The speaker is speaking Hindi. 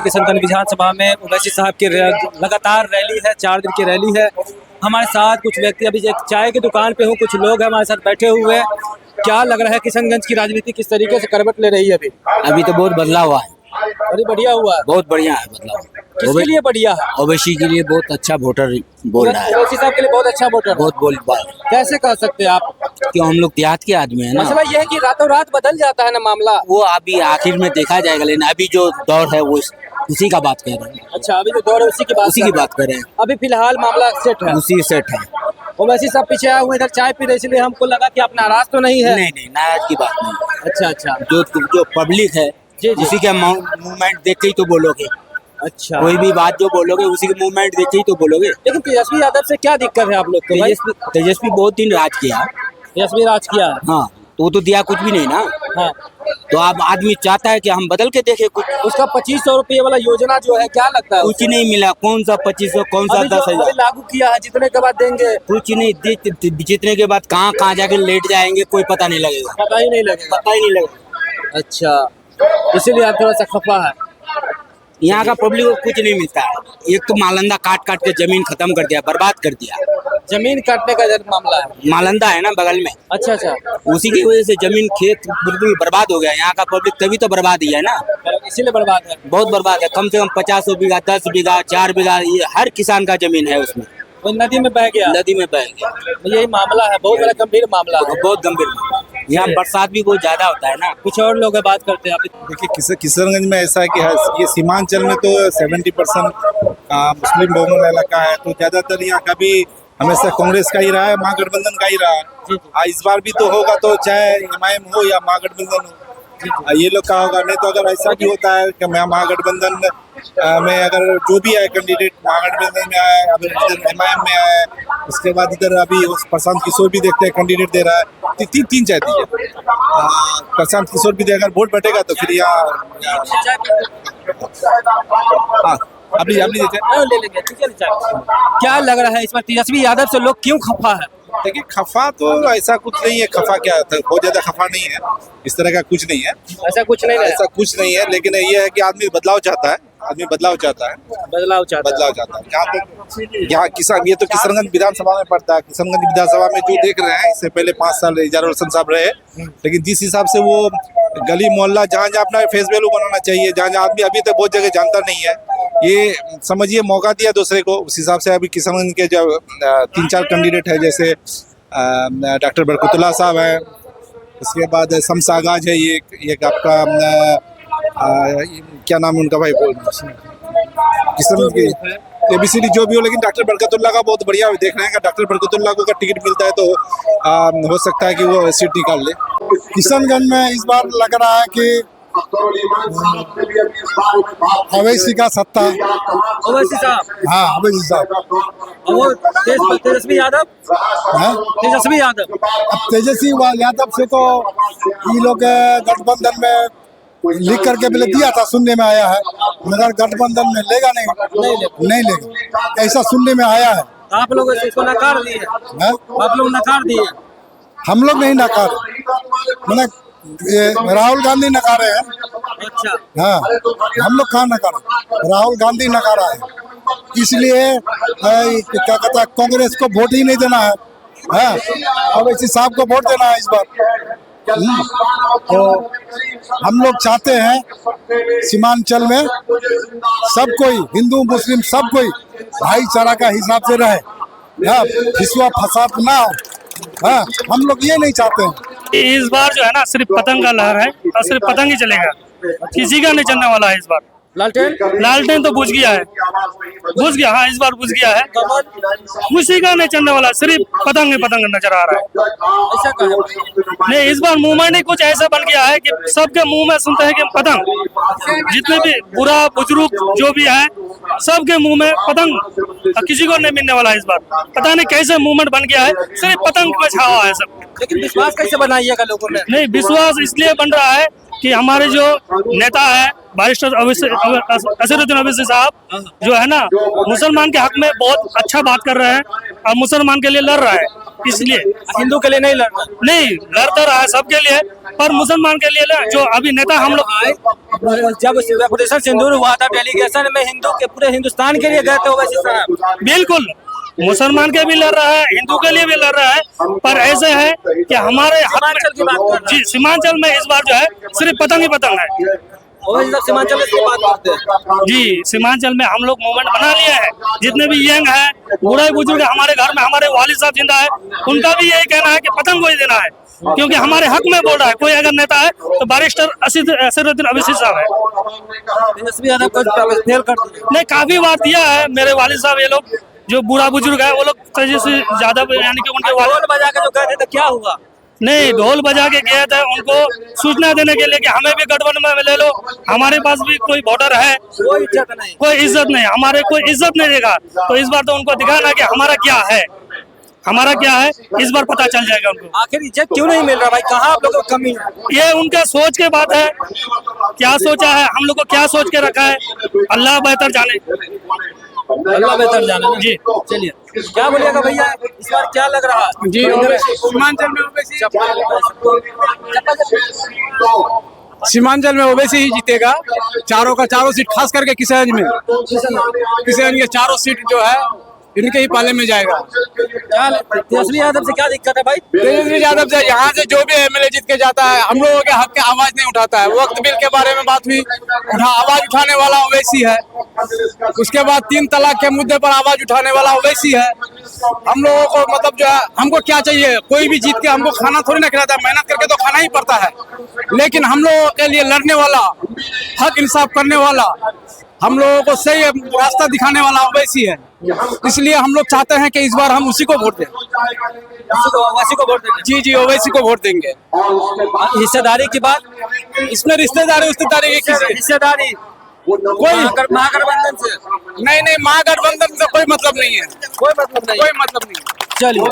किशनगंज विधानसभा में ओवैसी साहब की लगातार रैली है, 4 दिन की रैली है। हमारे साथ कुछ व्यक्ति, अभी एक चाय की दुकान पे हूँ, कुछ लोग हैं हमारे साथ बैठे हुए हैं। क्या लग रहा है किशनगंज की राजनीति किस तरीके से करवट ले रही है अभी? अभी तो बहुत बदलाव हुआ है, अरे बढ़िया हुआ है, बहुत बढ़िया है बदलाव। किसके लिए बढ़िया है? ओवैसी के लिए बहुत अच्छा वोटर बोल रहा है, ओवैसी साहब के लिए बहुत अच्छा वोटर, बहुत बोल कैसे कह सकते हैं आप? क्यों हम लोग देहात के आदमी है ना। मसला ये है कि रातों रात बदल जाता है ना मामला। वो अभी आखिर में देखा जाएगा, लेकिन अभी जो दौर है वो उसी का बात कर रहे हैं। अच्छा, अभी जो दौर है उसी की बात कर रहे हैं। अभी फिलहाल मामला सेट है, उसी सेट है। ओवैसी साहब पीछे आए हुए इधर चाय पी रहे, इसलिए हमको लगा कि आप नाराज तो नहीं है। नहीं, नाराज की बात नहीं। अच्छा, जो पब्लिक है उसी के मूवमेंट देख के ही तो बोलोगे। अच्छा, कोई भी बात जो बोलोगे उसी के मूवमेंट देख के ही तो बोलोगे। लेकिन तेजस्वी यादव से क्या दिक्कत है आप लोग को? तेजस्वी बहुत दिन राज किया। तेजस्वी राज किया है, हाँ, तो वो तो दिया कुछ भी नहीं ना। हाँ। तो अब आदमी चाहता है कि हम बदल के देखें कुछ। उसका 2500 रुपये वाला योजना जो है, क्या लगता है? कुछ नहीं मिला। कौन सा 2500, कौन सा 10,000 लागू किया है? जितने के बाद देंगे कुछ नहीं। जितने के बाद कहाँ जाके लेट जाएंगे कोई पता नहीं लगेगा। पता ही नहीं लगेगा। अच्छा, इसीलिए आप थोड़ा सा खफा है। यहाँ का पब्लिक को कुछ नहीं मिलता है। एक तो नालंदा काट के जमीन खत्म कर दिया, बर्बाद कर दिया। जमीन काटने का मामला है, नालंदा है ना बगल में। अच्छा, उसी की वजह से जमीन खेत बिल्कुल बर्बाद हो गया। यहाँ का पब्लिक तभी तो बर्बाद ही है ना, इसीलिए बर्बाद है। बहुत बर्बाद है। कम से कम 50 बीघा, 10 बीघा, 4 बीघा, ये हर किसान का जमीन है उसमें। वो नदी में बह गया। यही मामला है, बहुत बड़ा गंभीर मामला है, बहुत गंभीर। यहाँ बरसात भी बहुत ज्यादा होता है ना। कुछ और लोग बात करते हैं। देखिए, किशनगंज में ऐसा है कि ये सीमांचल में तो 70% मुस्लिम बहुमत इलाका है, तो ज्यादातर यहाँ का भी हमेशा कांग्रेस का ही रहा है, महागठबंधन का ही रहा है। इस बार भी तो होगा, तो चाहे एमआईएम हो या महागठबंधन हो, ये लोग का होगा। नहीं तो अगर ऐसा भी होता है कि महागठबंधन में अगर जो भी है कैंडिडेट महागठबंधन में आया, अगर इधर एमआईएम में आया, उसके बाद इधर अभी प्रशांत किशोर भी देखते हैं कैंडिडेट दे रहा है, तीन चाय दीजिए। प्रशांत किशोर भी दे, अगर वोट बैठेगा तो फिर यहाँ आप लीजिए। क्या लग रहा है इस बार तेजस्वी यादव से लोग क्यों खफा है? देखिए, खफा तो ऐसा कुछ नहीं है। खफा क्या होता है? बहुत ज्यादा खफा नहीं है, इस तरह का कुछ नहीं है। ऐसा कुछ नहीं है, लेकिन ये है कि आदमी बदलाव चाहता है। बदलाव चाहता है। यहाँ किसान, ये तो किशनगंज विधानसभा में पड़ता है। किशनगंज विधानसभा में जो देख रहे हैं, इससे पहले 5 साल इजारुल हसन साहब रहे, लेकिन जिस हिसाब से वो गली मोहल्ला जहाँ अपना फेस वैल्यू बनाना चाहिए, जहाँ आदमी अभी तक बहुत जगह जानता नहीं है, ये समझिए मौका दिया दूसरे को। उस हिसाब से अभी किशनगंज के जो 3-4 कैंडिडेट है, जैसे डॉक्टर बरकतुल्लाह साहब हैं, उसके बाद शम्स आगाज है, ये आपका क्या नाम है उनका भाई, बोल किशनगंज के ABCD जो भी हो, लेकिन डॉक्टर बरकतुल्लाह का बहुत बढ़िया देख रहे हैं। डॉक्टर बरकतुल्लाह को अगर टिकट मिलता है तो हो सकता है कि वो सीट निकाल ले। किशनगंज में इस बार लग रहा है कि ओवैसी का सत्ता। ओवैसी साहब? हाँ, ओवैसी साहब। वो तेजस्वी यादव है? तेजस्वी यादव। अब तेजस्वी यादव से तो ये लोग गठबंधन में लिख करके पहले दिया था, सुनने में आया है, मगर गठबंधन में लेगा नहीं लेगा, ऐसा सुनने में आया है। आप लोग इसको नकार दिए? आप लोग नकार दिए? हम लोग नहीं नकार, मैंने राहुल गांधी नकारे हैं। अच्छा, हाँ, हम लोग कहाँ नकारा, राहुल गांधी नकारा है। इसलिए क्या कहता है, कांग्रेस को वोट ही नहीं देना है। हाँ, ओवैसी साहब को वोट देना है इस बार। तो हम लोग चाहते हैं सीमांचल में सब कोई, हिंदू मुस्लिम सब कोई भाईचारा का हिसाब से रहे, फिसवा फसाद ना हो। हाँ, हम लोग ये नहीं चाहते हैं। इस बार जो है ना, सिर्फ पतंग का लहर है और सिर्फ पतंग ही चलेगा, किसी का नहीं चलने वाला है इस बार। लालटेन तो बुझ गया है, हाँ, इस बार बुझ गया है, किसी का नहीं चलने वाला, सिर्फ पतंग ही पतंग नजर आ रहा है। नहीं, इस बार मूवमेंट ही कुछ ऐसा बन गया है कि सबके मुंह में सुनते हैं कि पतंग। जितने भी बुरा बुजुर्ग जो भी है, सबके मुंह में पतंग, किसी को नहीं मिलने वाला है इस बार। पता नहीं कैसे मूवमेंट बन गया है, सिर्फ पतंग पे छावा है सब। लेकिन विश्वास कैसे बनाइएगा लोगों में? नहीं, विश्वास इसलिए बन रहा है कि हमारे जो नेता है बैरिस्टर असदुद्दीन ओवैसी साहब जो है ना, मुसलमान के हक में बहुत अच्छा बात कर रहे हैं और मुसलमान के लिए लड़ रहा है। इसलिए हिंदू के लिए नहीं लड़ना, नहीं लड़ता रहा है सबके लिए, पर मुसलमान के लिए जो अभी नेता हम लोग जब ऑपरेशन सिंदूर हुआ था डेलीगेशन में हिंदू के पूरे हिंदुस्तान के लिए गए थे ओवैसी साहब। बिल्कुल मुसलमान के भी लड़ रहा है, हिंदू के लिए भी लड़ रहा है, पर ऐसे है कि हमारे सीमांचल की बात कर रहे हैं। जी सीमांचल में इस बार जो है सिर्फ पतंग ही पतंग है। ओवैसी साहब सीमांचल में इसकी बात करते हैं। जी सीमांचल में हम लोग मूवमेंट बना लिए हैं, जितने भी यंग है बूढ़े बुजुर्ग हमारे घर में, हमारे वालिद साहब जिंदा है, उनका भी यही कहना है कि पतंग को ही देना है, क्योंकि हमारे हक में बोल रहा है। कोई अगर नेता है तो बैरिस्टर असदुद्दीन ओवैसी साहब है। तेजस्वी यादव को फेल कर दिया। नहीं, काफी बार दिया है मेरे वालिद साहब, ये लोग जो बूढ़ा बुजुर्ग है वो लोग तेजस्वी यादव यानी कि उनके वालिद ढोल बजा के जो गए थे तो क्या हुआ? नहीं, ढोल बजा के गए थे उनको सूचना देने के लिए कि हमें भी गठबंधन में ले लो, हमारे पास भी कोई वोटर है। कोई इज्जत नहीं, कोई इज्जत नहीं, हमारे कोई इज्जत नहीं देगा। तो इस बार तो उनको दिखाना कि हमारा क्या है, हमारा क्या है, इस बार पता चल जाएगा उनको। आखिर इज्जत क्यों नहीं मिल रहा भाई? कहाँ आप लोगों को कमी है? ये उनके सोच के बात है, क्या सोचा है, हम लोग को क्या सोच के रखा है, अल्लाह बेहतर जाने। अल्लाह बेहतर जाने ना। जी चलिए, क्या बोलिएगा भैया, इस बार क्या लग रहा है? जी सीमांचल में ओवैसी, सीमांचल में ओवैसी ही जीतेगा। चारों का चारों सीट, खास करके किशनगंज में, किशनगंज के चारों सीट जो है इनके ही पाले में जाएगा। क्या तेजस्वी यादव से क्या दिक्कत है भाई? तेजस्वी यादव से यहाँ से जो भी एमएलए जीत के जाता है, हम लोगों के हक के आवाज नहीं उठाता है। वक्त बिल के बारे में बात हुई, आवाज उठाने वाला ओवैसी है। उसके बाद 3 तलाक के मुद्दे पर आवाज उठाने वाला ओवैसी है। हम लोगों को मतलब जो है, हमको क्या चाहिए, कोई भी जीत के हमको खाना थोड़ी ना खिलाता है, मेहनत करके तो खाना ही पड़ता है। लेकिन हम लोगों के लिए लड़ने वाला, हक इंसाफ करने वाला, हम लोगों को सही रास्ता दिखाने वाला ओवैसी है। इसलिए हम लोग चाहते हैं कि इस बार हम उसी को वोट दें। ओवैसी को वोट देंगे? जी जी ओवैसी को वोट देंगे। हिस्सेदारी की बात, इसमें रिश्तेदारी हिस्सेदारी कोई महागठबंधन से नहीं, महागठबंधन से कोई मतलब नहीं है, कोई मतलब नहीं। कोई मतलब नहीं। चलिए।